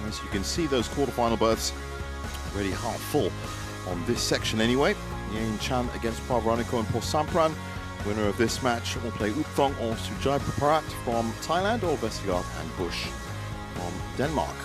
As you can see, those quarterfinal berths already half full on this section anyway. Yang Chan against Praveroniko and Porsampran. Winner of this match will play Upthong or Sujai Praparat from Thailand, or Vestergaard and Bush from Denmark.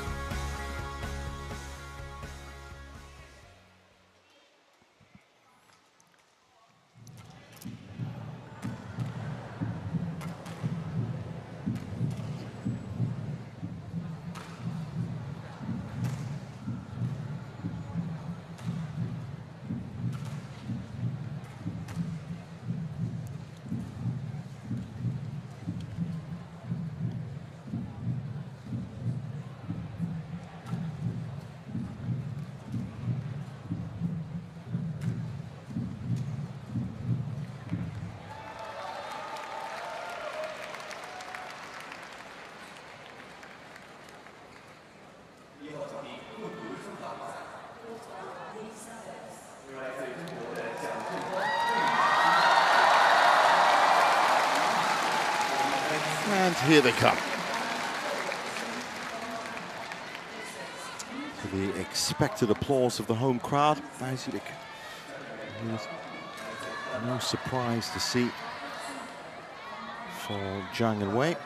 And here they come. To the expected applause of the home crowd, no surprise to see for Jiang and Wei.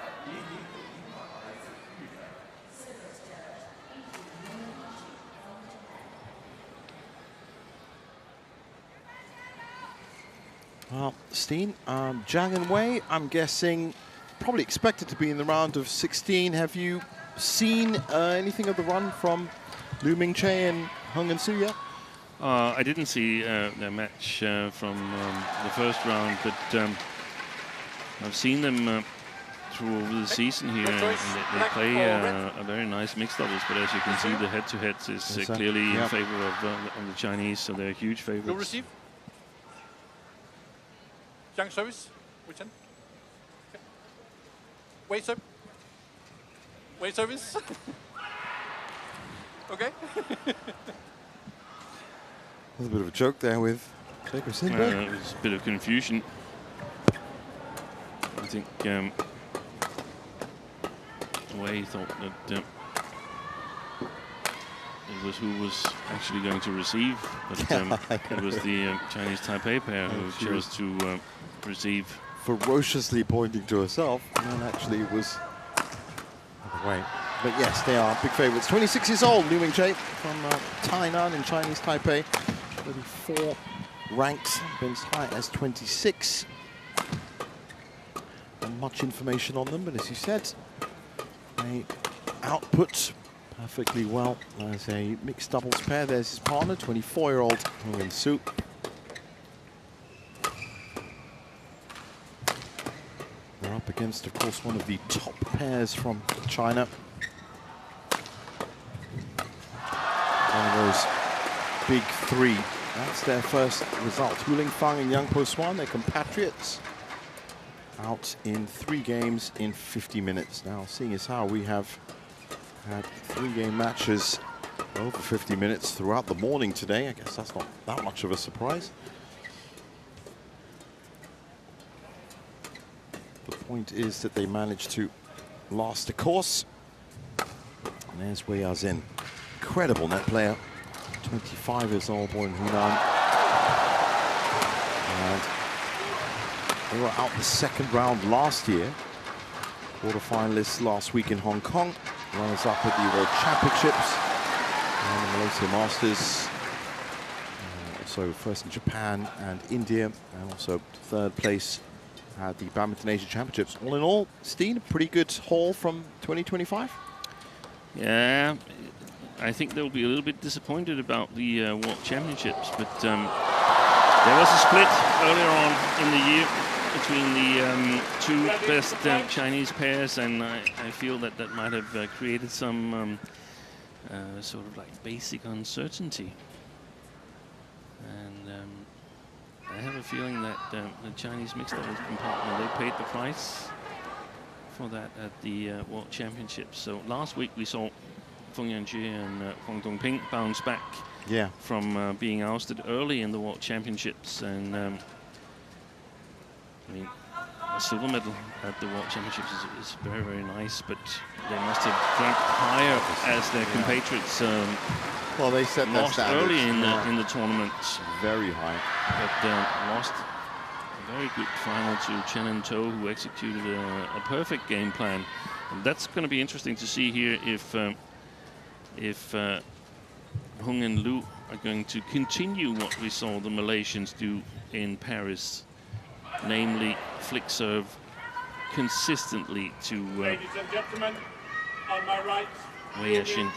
Well, Steen, Jiang and Wei, I'm guessing, probably expected to be in the round of 16. Have you seen anything of the run from Lu Mingche and Hung and Su yet? I didn't see their match from the first round, but I've seen them through over the season here, and they play a very nice mixed doubles. But as you can see, the head-to-heads is clearly in favor of the Chinese, so they're huge favorites. You'll receive. Jiang service. Which end? Wait, sir. Wait, service. Okay. There's a bit of a joke there with Jacob Sindberg. It was a bit of confusion. I think Wei thought that it was who was actually going to receive, but it was the Chinese Taipei pair who chose to receive. Ferociously pointing to herself, and then actually it was the other way. But yes, they are big favorites. 26 years old, Lu Mingche from Tainan in Chinese Taipei. 34 ranks, been as high as 26. Not much information on them, but as you said, they output perfectly well as a mixed doubles pair. There's his partner, 24-year-old Hung and Su. They're up against, of course, one of the top pairs from China. One of those big three. That's their first result. Hu Lingfang and Yang Po Swan, they're compatriots. Out in 3 games in 50 minutes. Now, seeing as how we have had 3-game matches over 50 minutes throughout the morning today, I guess that's not that much of a surprise. The point is that they managed to last the course. And there's Wei Yazin, incredible net player, 25 years old, born in Hunan. And they were out the second round last year. Quarterfinalists last week in Hong Kong. Runners up at the World Championships and the Malaysia Masters. Also first in Japan and India, and also third place at the Badminton Asia Championships. All in all, Steen, a pretty good haul from 2025. Yeah, I think they'll be a little bit disappointed about the World Championships, but there was a split earlier on in the year between the 2 best Chinese pairs, and I feel that that might have created some sort of like basic uncertainty. And I have a feeling that the Chinese mixed doubles compartment, they paid the price for that at the World Championships. So last week we saw Feng Yanjie and Huang Dongping bounce back from being ousted early in the World Championships, and I mean, a silver medal at the World Championships is very, very nice, but they must have jumped higher as their compatriots well, they set their lost standards early in the tournament. Very high. But lost a very good final to Chen and To, who executed a perfect game plan. And that's going to be interesting to see here if Hung and Lu are going to continue what we saw the Malaysians do in Paris, namely flick serve consistently to Ladies and gentlemen, on my right, Wei Yashin.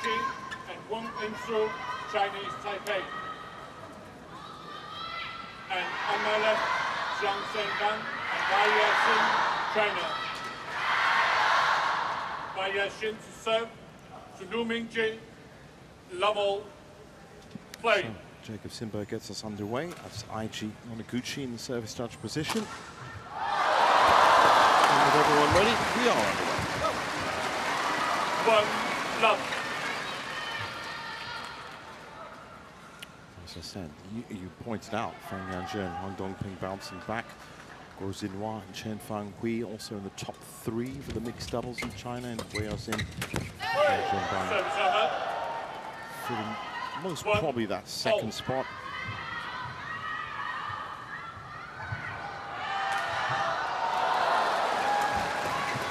and Wang Yingsu, Chinese Taipei. And on my left, Jiang and Wei Yashin, China. Wei Yashin to serve to Lu Mingjie, level play. So Jacob Simberg gets us underway. That's Aiji Monoguchi in the service judge position. And with everyone ready, we are underway. 1 love. As I said, you pointed out Fang Yanzhen and Huang Dongping bouncing back. Guo Xinhua and Chen Fang Hui also in the top 3 for the mixed doubles in China, and Wei Yaoxin for the most probably that second spot.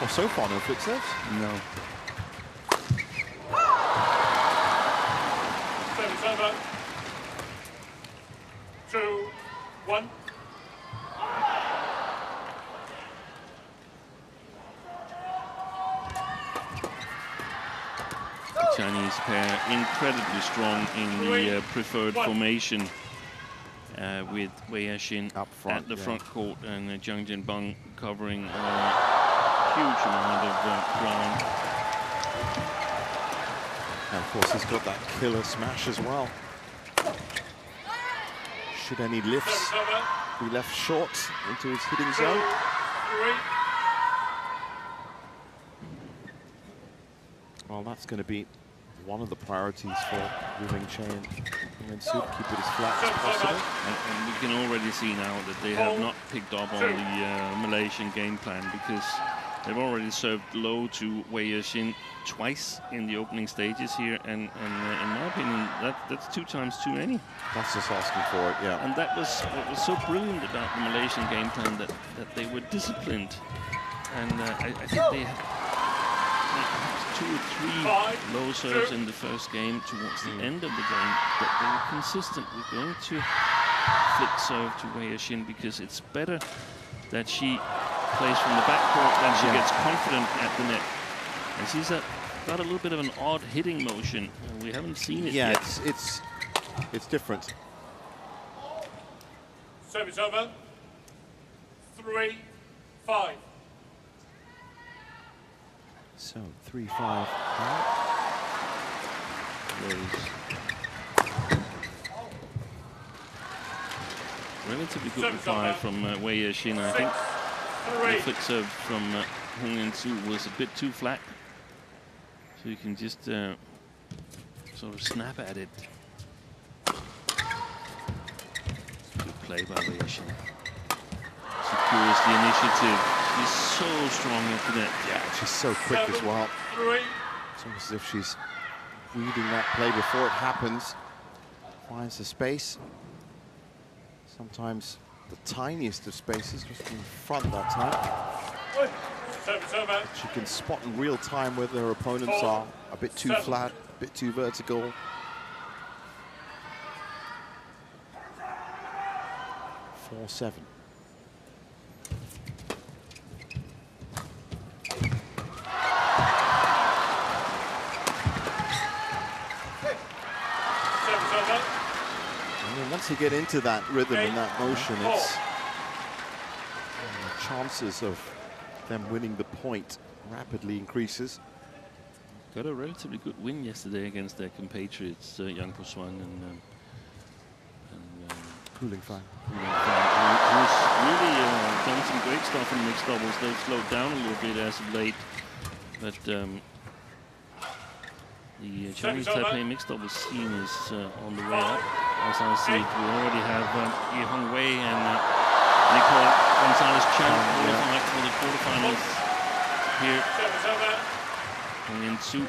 Well, so far no flick serves. No. Service over. 2, 1. Chinese pair incredibly strong in the preferred formation with Wei Yashin up front, at the front court and Jiang Jianbang covering a huge amount of ground. And of course he's got that killer smash as well. Should any lifts be left short into his hitting zone? 3. Well, that's going to be one of the priorities for Wu Mingchen and Su to keep it as flat as possible. And we can already see now that they have not picked up on the Malaysian game plan, because they've already served low to Wei Yashin twice in the opening stages here, and in my opinion, that's 2 times too many. That's just asking for it, yeah. And that was what was so brilliant about the Malaysian game plan, that they were disciplined, and I think they had 2 or 3 low serves in the first game towards the end of the game, but they were consistent. We're going to flick serve to Wei Yashin because it's better that she plays from the backcourt than she gets confident at the net. And she's got a little bit of an odd hitting motion. We haven't seen it yet. Yeah, it's different. Service over. 3, 5. So 3-5. Relatively good reply from Wei Yashin, I think. The flick serve from Hung and Su was a bit too flat, so you can just sort of snap at it. Good play by Wei Yashin. Secures the initiative. She's so strong at the net. Yeah, she's so quick as well. 3. It's almost as if she's reading that play before it happens. Finds the space. Sometimes the tiniest of spaces, just in front that time. Service over. She can spot in real time whether her opponents are a bit too flat, a bit too vertical. 4-7. Once you get into that rhythm and that motion, it's chances of them winning the point rapidly increases. Got a relatively good win yesterday against their compatriots, Yang Po-Swan and Cooling Fang. Who's really done some great stuff in mixed doubles. They've slowed down a little bit as of late, but the Chinese Taipei mixed doubles scene is on the way up. As I see it, we already have Yi Hong Wei and Nicole Gonzalez-Chang qualified for the quarterfinals here. Going in Su,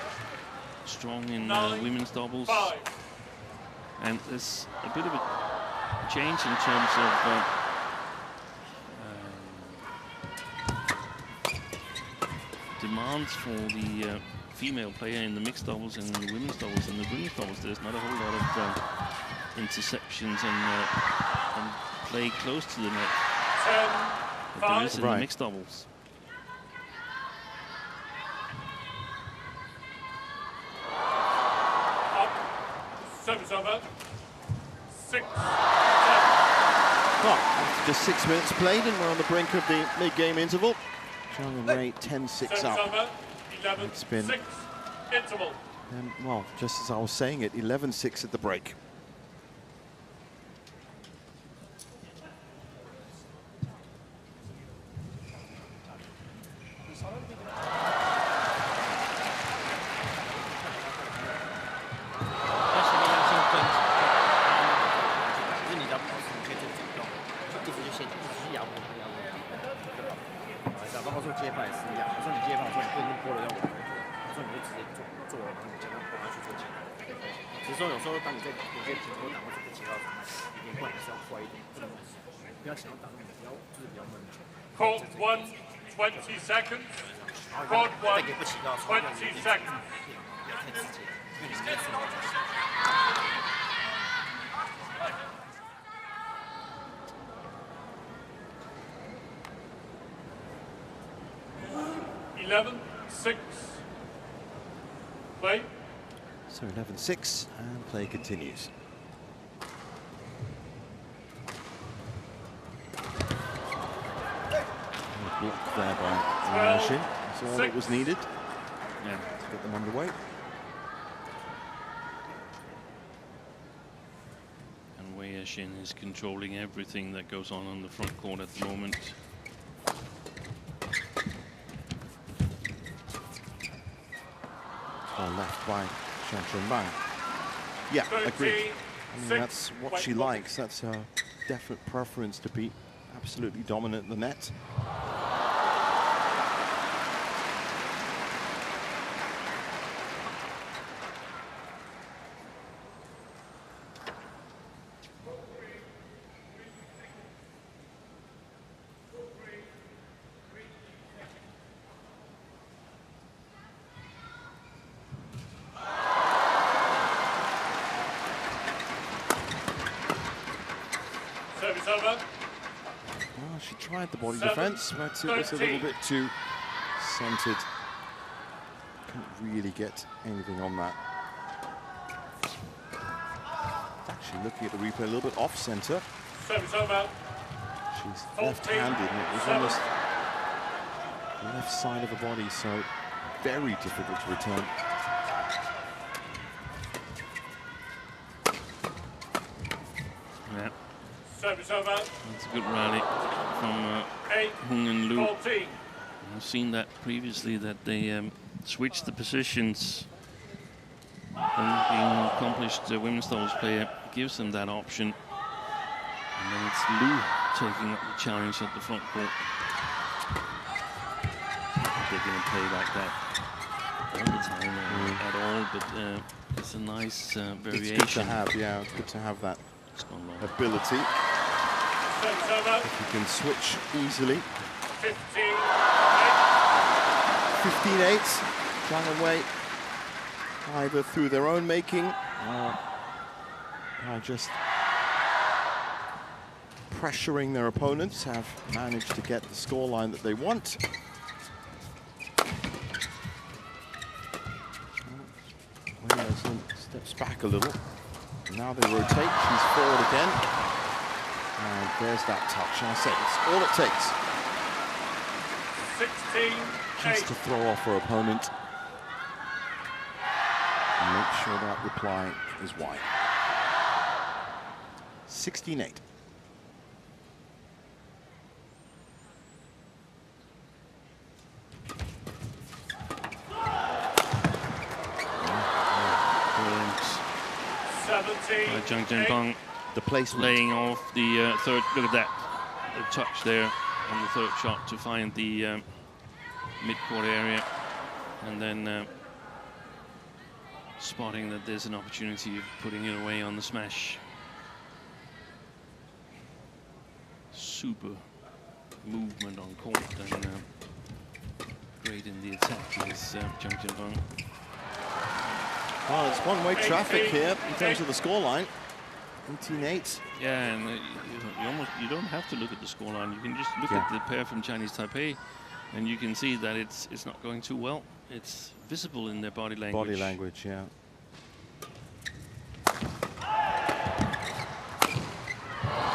strong in women's doubles. And there's a bit of a change in terms of demands for the female player in the mixed doubles and in the women's doubles. In the women's doubles, there's not a whole lot of interceptions and play close to the net. But there is in the mixed doubles. Service over. 6. Well, after just 6 minutes played and we're on the brink of the mid-game interval. Jiang and Ray 10-6 up. Over. 11, It's been 6. Interval. well, just as I was saying it, 11-6 at the break. Court 1, 20 seconds. Court 1, 20 seconds. Play. So 11-6 and play continues. Blocked there by Shin. That's all that was needed to get them underway. And Wei Shin is controlling everything that goes on the front court at the moment. Well left by Shenzhen. Yeah, agreed. I mean, that's what she likes. That's her definite preference, to be absolutely dominant in the net. Service over. Well, she tried the body defense, but it was a little bit too centered. Couldn't really get anything on that. Actually, looking at the replay, a little bit off center. Service over. She's left-handed, and it was almost the left side of the body, so very difficult to return. Yeah. Service over. That's a good rally from Hung and Lu. 14. I've seen that previously, that they switched the positions. And being an accomplished women's doubles player gives them that option. And then it's Lu taking up the challenge at the front court. They're going to play like that all the time at all, but it's a nice variation. It's good to have, yeah, it's good to have that ability. If you can switch easily. 15-8. Jiang and Wei, either through their own making or by just pressuring their opponents, have managed to get the scoreline that they want. Wei steps back a little. Now they rotate. She's forward again. And there's that touch. I said it's all it takes. 16-8. Just to throw off her opponent. And make sure that reply is wide. 16-8. Jiang Zhenpeng The placement. laying off the third. Look at that. the touch there on the third shot to find the mid-court area, and then spotting that there's an opportunity of putting it away on the smash. Super movement on court, and great in the attack is Jiang. Well, it's one-way traffic here in terms of the scoreline. 18-8. Yeah, and you don't have to look at the scoreline. You can just look at the pair from Chinese Taipei, and you can see that it's not going too well. It's visible in their body language. Body language, yeah.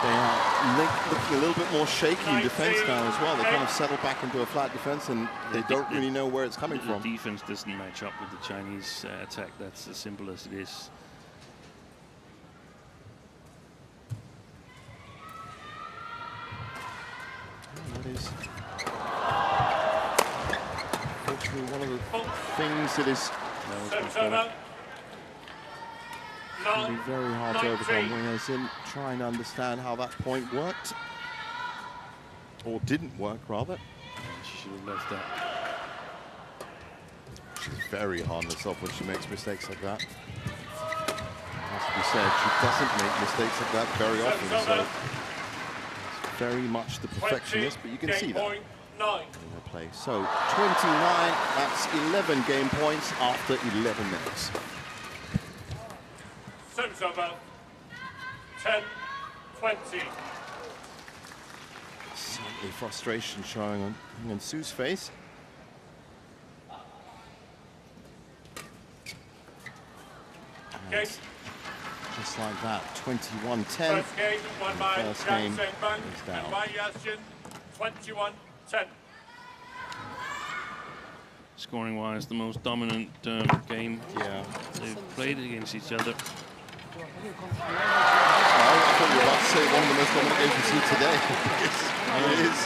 They are looking a little bit more shaky in defense now as well. They kind of settle back into a flat defense, and they don't really know where it's coming from. The defense doesn't match up with the Chinese attack. That's as simple as it is. That is unfortunately one of the things that is going to be very hard to overcome. Wing As in trying to understand how that point worked, or didn't work rather. She should have left that. She's very hard on herself when she makes mistakes like that. Has to be said, she doesn't make mistakes like that very often, so it's very much the perfectionist, but you can see that in her play. So 29, that's 11 game points after 11 minutes. Service over 10-20. Certainly frustration showing on Hong Su's face. Okay. Just like that, 21-10. First game won by First game Jiang is down. and by Yashin, 21-10. Scoring-wise, the most dominant game they've played against each other. I thought you were about to say one of the most dominant games we've seen today. It is.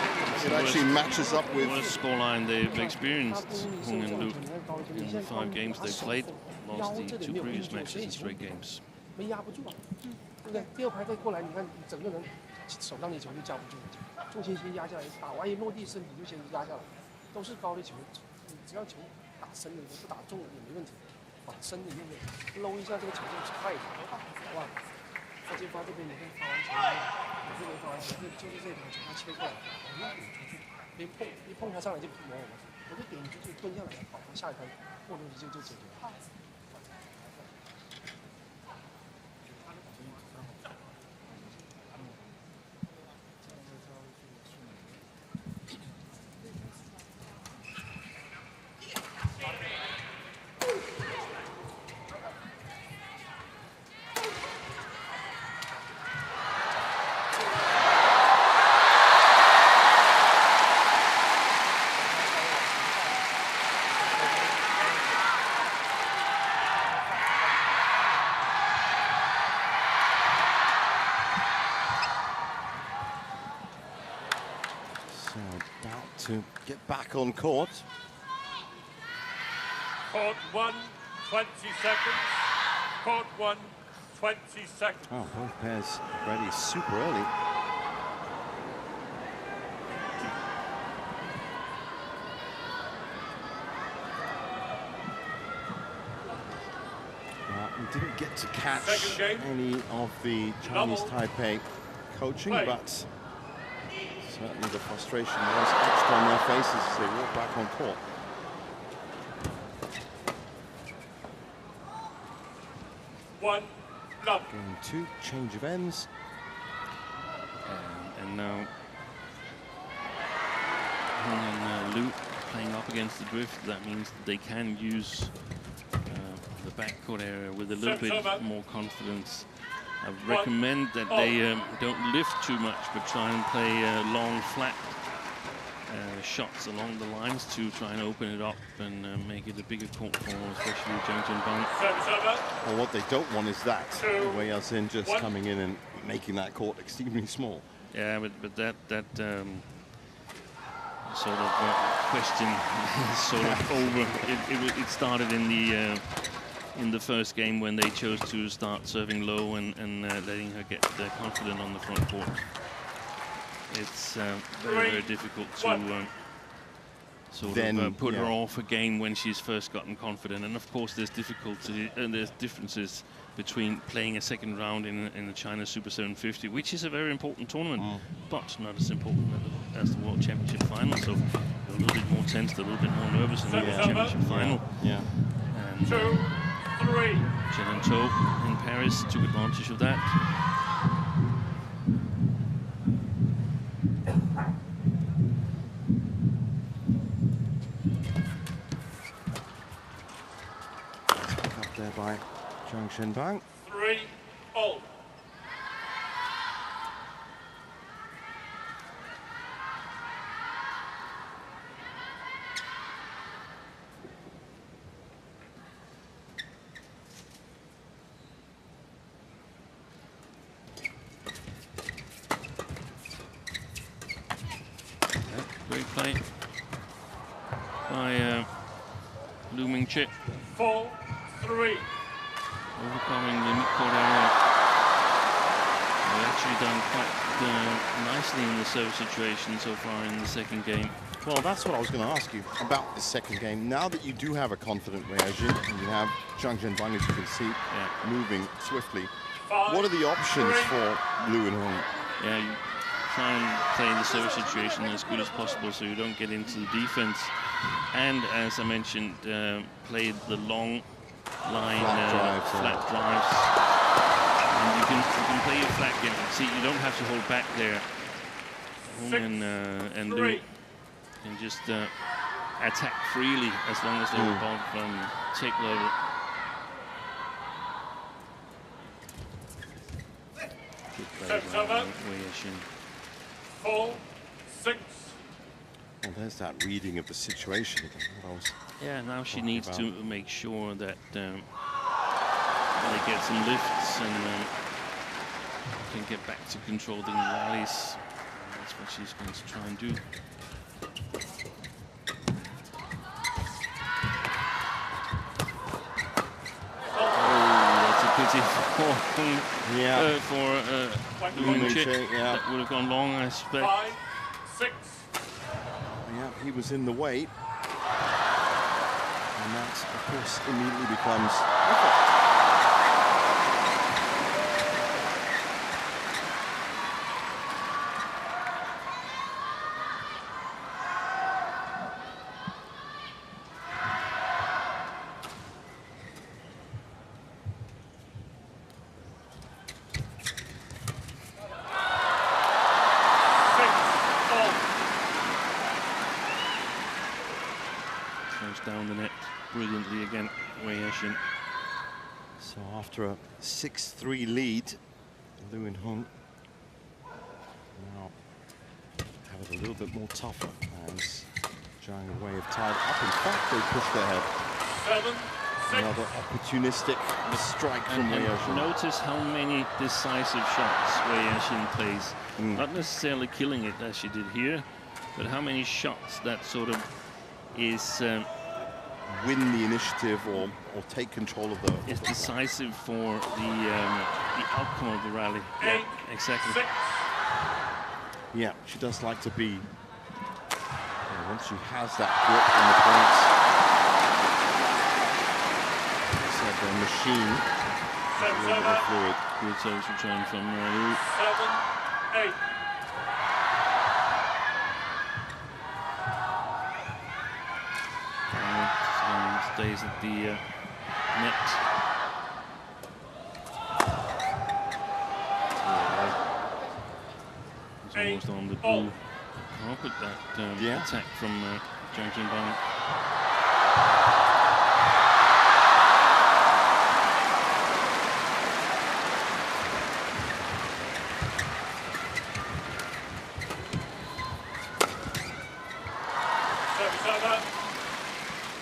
It actually matches up with... Worst scoreline they've experienced, Hong and Lu, in the 5 games they've played. Lost the 2 previous matches in straight games. 没压不住，对不对？第二排再过来，你看你整个人手上的球就架不住，重心先压下来，打完一落地身体就先压下来，都是高的球，你只要球打深了，不打中了也没问题，往深的那个搂一下这个球就快一点，好吧？发接发这边你看发完球，我这边发完球，就是这条球他切过来，我就顶出去，一碰他上来就磨我就顶出去蹲下来，好，下一盘过东西就解决了。 To get back on court. Court 1, 20 seconds. Court 1, 20 seconds. Oh, both pairs ready super early. We didn't get to catch any of the Chinese Taipei coaching, but certainly the frustration was etched on their faces as they walk back on court. Game 2, change of ends. And now Hong and Lu playing up against the drift. That means that they can use the backcourt area with a little bit more confidence. I recommend that they don't lift too much, but try and play long, flat shots along the lines to try and open it up and make it a bigger court for especially Jiang. Well, what they don't want is that. Wei Yasin just coming in and making that court extremely small. Yeah, but that sort of question is sort of over. It started in the first game when they chose to start serving low and letting her get confident on the front court. it's very, very difficult to sort of put her off again when she's first gotten confident. And of course, there's difficulty and there's differences between playing a second round in the China Super 750, which is a very important tournament, but not as important as the World Championship final. So a little bit more tense, a little bit more nervous in the World Championship final. Yeah. And 2, 3. Chen and To in Paris took advantage of that. Up there by Jiang Shenbang. 3-all. Great play by Lu Mingqi. 4-3. Overcoming the midcourt area. They've actually done quite nicely in the serve situation so far in the second game. Well, that's what I was going to ask you about the second game. Now that you do have a confident Wei Jin and you have Jiang Shenbang, as you can see, moving swiftly, what are the options for Lu and Hong? Yeah, you try and play the serve situation as good as possible so you don't get into the defense. And as I mentioned, play the long line flat drives. And you can play your flat game. See, you don't have to hold back there. Hong and Lu can just attack freely as long as they're above take level. Good play by Wei Jin. 4-6. Well, there's that reading of the situation again. What I was now she needs to make sure that they get some lifts and can get back to controlling the rallies. That's what she's going to try and do. Oh, that's a pity for Lu Mingqi. That would have gone long, I suspect. 5-6. Yeah, he was in the way. And that, of course, immediately becomes down the net brilliantly again, Wei Jin. So after a 6-3 lead, Lu and Hong now have it a little bit more tougher as Jiang and Wei have tied up. In fact, they pushed ahead. 7-6. Another opportunistic strike from Wei Jin. Notice how many decisive shots Wei Jin plays. Not necessarily killing it as she did here, but how many shots that sort of is win the initiative or take control of the. It's decisive for the outcome of the rally. Yeah, exactly. 6. Yeah, she does like to be. Once she has that grip in the points, it's like a machine. A little bit of fluid. Good service return from Lu. 7-8. Stays at the net. He's almost on the blue carpet, that attack from Jiang Shenbang.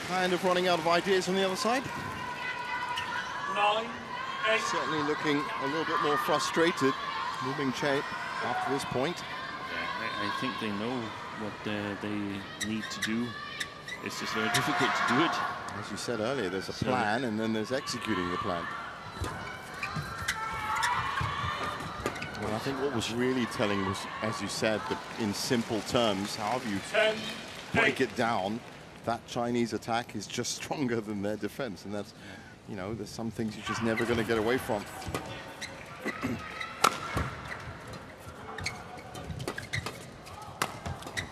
Kind of running out of ideas on the other side. 9-8. Certainly looking a little bit more frustrated, Lu Mingqi after this point. Yeah, I think they know what they need to do. It's just very difficult to do it. As you said earlier, there's a plan and then there's executing the plan. Well, I think what was really telling was, as you said, that in simple terms, however you break it down, that Chinese attack is just stronger than their defense. And that's, you know, there's some things you're just never going to get away from.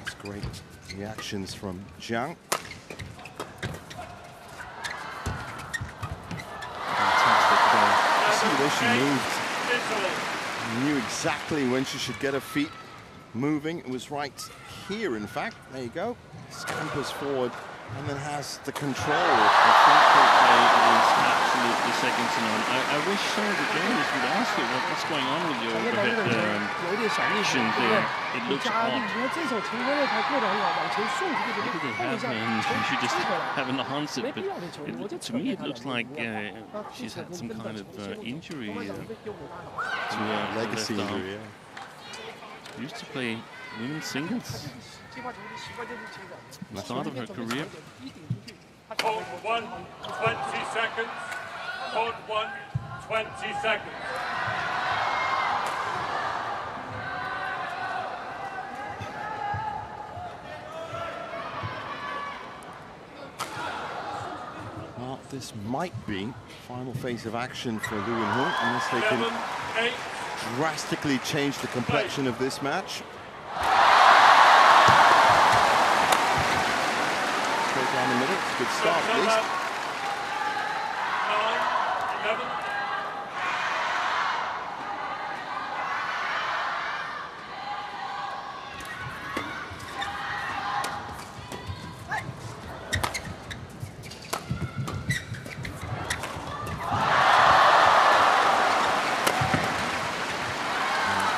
That's great reactions from Jiang. See the way she moved. Knew exactly when she should get her feet moving. It was right here, in fact. There you go. Scampers forward and then has the control. The front court play is absolutely second to none. I wish some of the journalists would ask you what's going on with your overhead action there. It looks odd. Maybe they have, and you should just have enhanced it. But to me, it looks like she's had some kind of injury to Legacy left arm. injury, yeah. Used to play women's singles. The start of her career. Court 1, 20 seconds. Court 1, 20 seconds. Well, this might be final phase of action for Lu and Hung, unless they can 7, 8. drastically change the complexion of this match. Straight down the middle, it's a good start at least. 9, 11.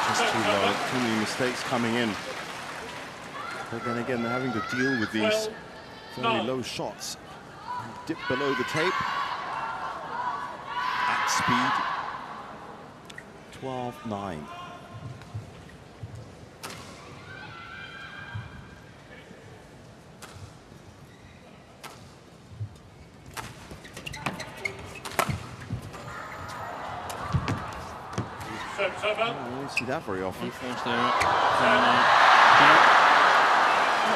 Just too low, too many mistakes coming in. But then again, they're having to deal with these very low shots. Dip below the tape. At speed. 12-9. I don't see that very often.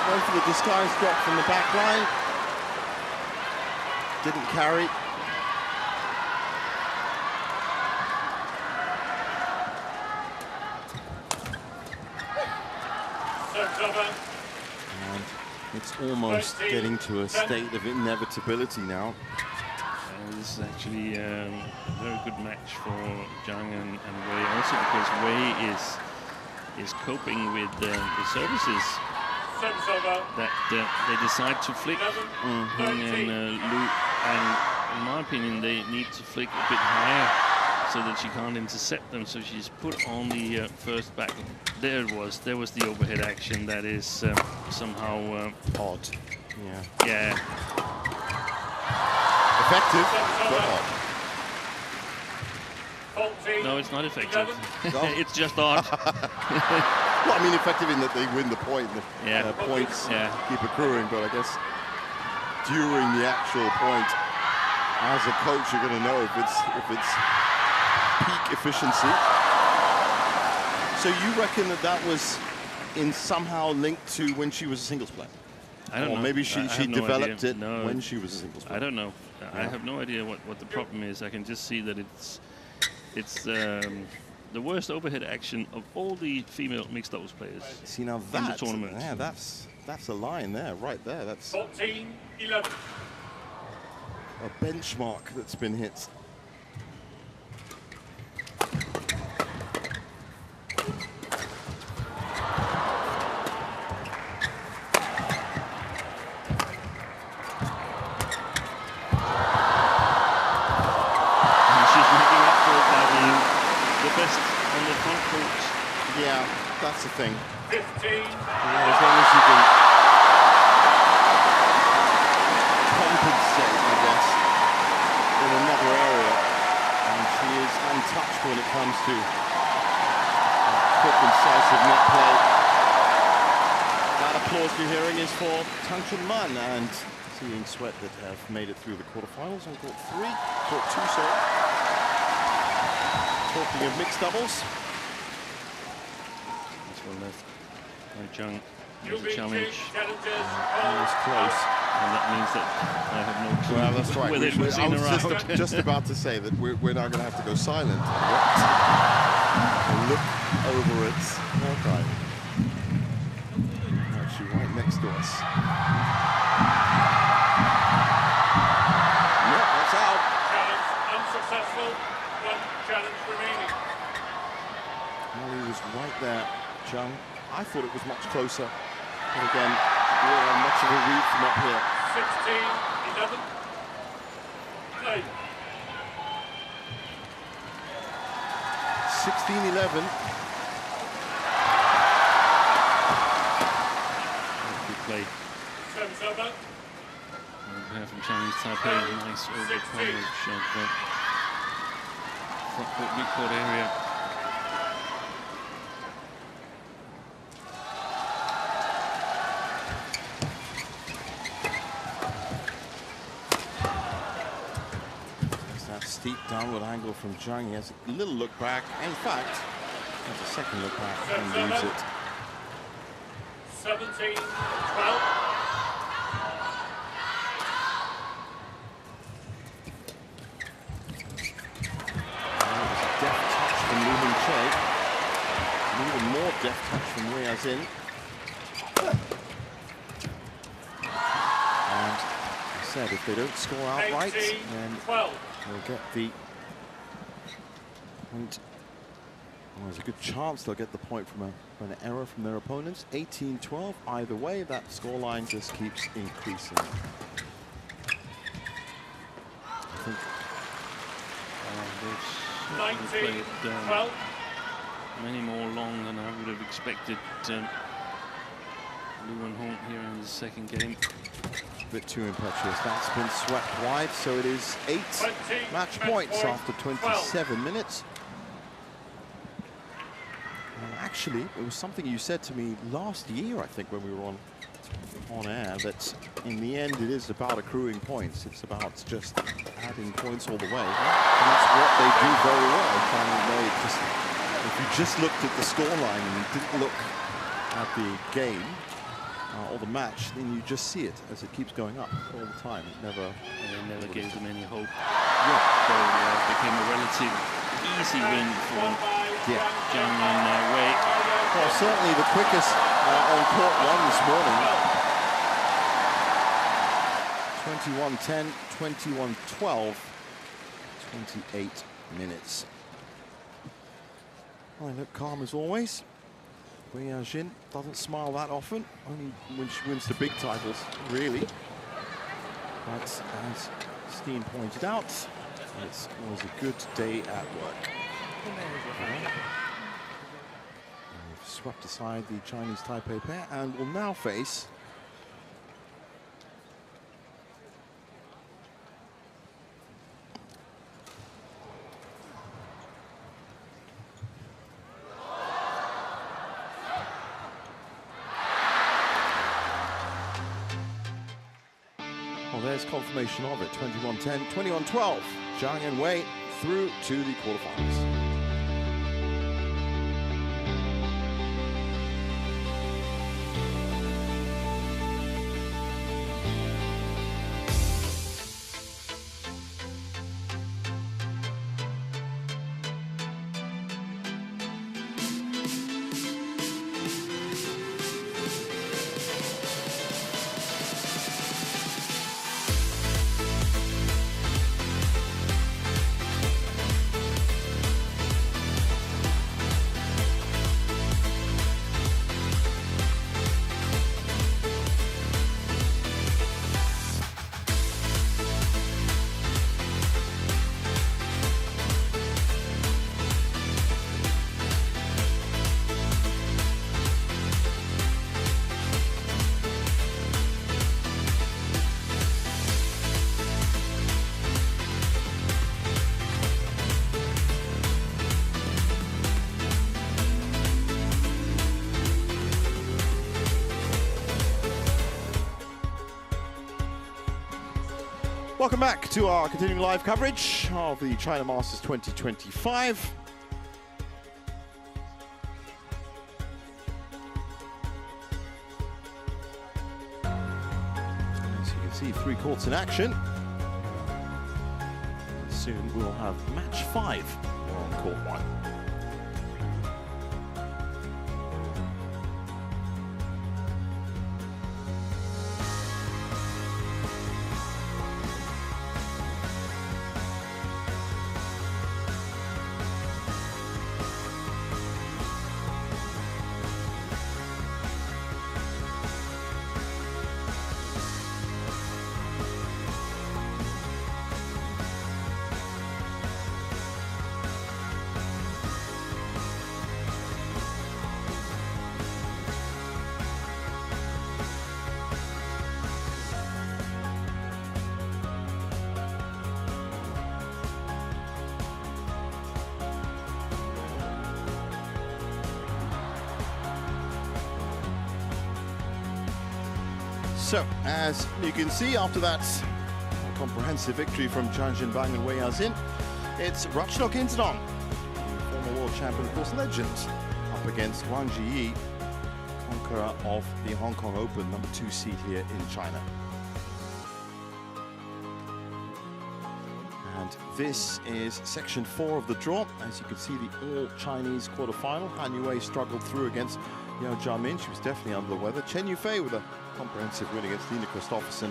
Went for the disguise drop from the back line. Didn't carry. And it's almost getting to a state of inevitability now. This is actually a very good match for Jiang and Wei, also because Wei is coping with the services that they decide to flick. Hung and Lu, and in my opinion, they need to flick a bit higher so that she can't intercept them. So she's put on the first back. There it was. There was the overhead action that is somehow odd. Yeah. Yeah. Effective, but odd. No, it's not effective. It's just odd. Well, I mean, effective in that they win the point. The points keep accruing, but I guess during the actual point, as a coach, you're going to know if it's peak efficiency. So you reckon that was somehow linked to when she was a singles player? I don't know. Or maybe she developed it No, when she was a singles player. I don't know. I have no idea what the problem is. I can just see that it's the worst overhead action of all the female mixed doubles players. See, now in the tournament. Yeah, that's a line there, right there. That's 14-11. a benchmark that's been hit. Yeah, that's the thing. 15. Yeah, as long as you can compensate, I guess, in another area. And she is untouched when it comes to quick, incisive net play. That applause you're hearing is for Tang Chunman and Jiang Sweat that have made it through the quarterfinals on court 3, court 2, sorry. Talking of mixed doubles. left by Jiang. There's a Liu challenge. Mingqing challenges It was close. And that means that I have no clue Well, that's right. whether it was I in or was out. just about to say that we're now going to have to go silent. Look over at Hawkeye. Actually, right next to us. Yep, that's out. challenge unsuccessful. One challenge remaining. Well, he was right there, Jiang. I thought it was much closer. But again, we're much of a read from up here. 16-11. Play. 16-11. Good play. Service over. We have from Chinese Taipei, nice over coverage of front court, midcourt area. There's that steep downward angle from Jiang. He has a little look back. In fact, has a second look back and leaves it. 17-12. An even more deft touch from Wei Yazin. And I said, if they don't score outright, then 12. they'll get the point. Well, there's a good chance they'll get the point from an error from their opponents. 18-12. Either way, that scoreline just keeps increasing. I think 19-12. Many more long than I would have expected. Liu and Hong here in the second game. A bit too impetuous. That's been swept wide, so it is 8 match points after 27 minutes. And actually, it was something you said to me last year, I think, when we were on air, that in the end it is about accruing points. It's about just adding points all the way. And that's what they do very well. If you just looked at the scoreline and you didn't look at the game or the match, then you just see it as it keeps going up all the time. It never Gave them any hope. Yeah. So it became a relative easy win for Jiang and Wei. Well, certainly the quickest on court one this morning. 21-10, 21-12, 28 minutes. Well, they look calm as always. Wei Yazin doesn't smile that often, only when she wins the big titles, really. But as Steen pointed out, it was a good day at work. We've swept aside the Chinese Taipei pair and will now face there's confirmation of it. 21-10, 21-12. Jiang and Wei through to the quarterfinals. Welcome back to our continuing live coverage of the China Masters 2025. see 3 courts in action. Soon we'll have match 5 on court 1. So, as you can see, after that comprehensive victory from Jiang and Wei Yazin, it's Ratchnok Interdong, former world champion, of course, legend, up against Wang Jiyi, conqueror of the Hong Kong Open, number 2 seed here in China. And this is section 4 of the draw. As you can see, the all-Chinese quarterfinal. Han Yue struggled through against Yao Jiamin. She was definitely under the weather. Chen Yufei with a comprehensive win against Lina Christopherson.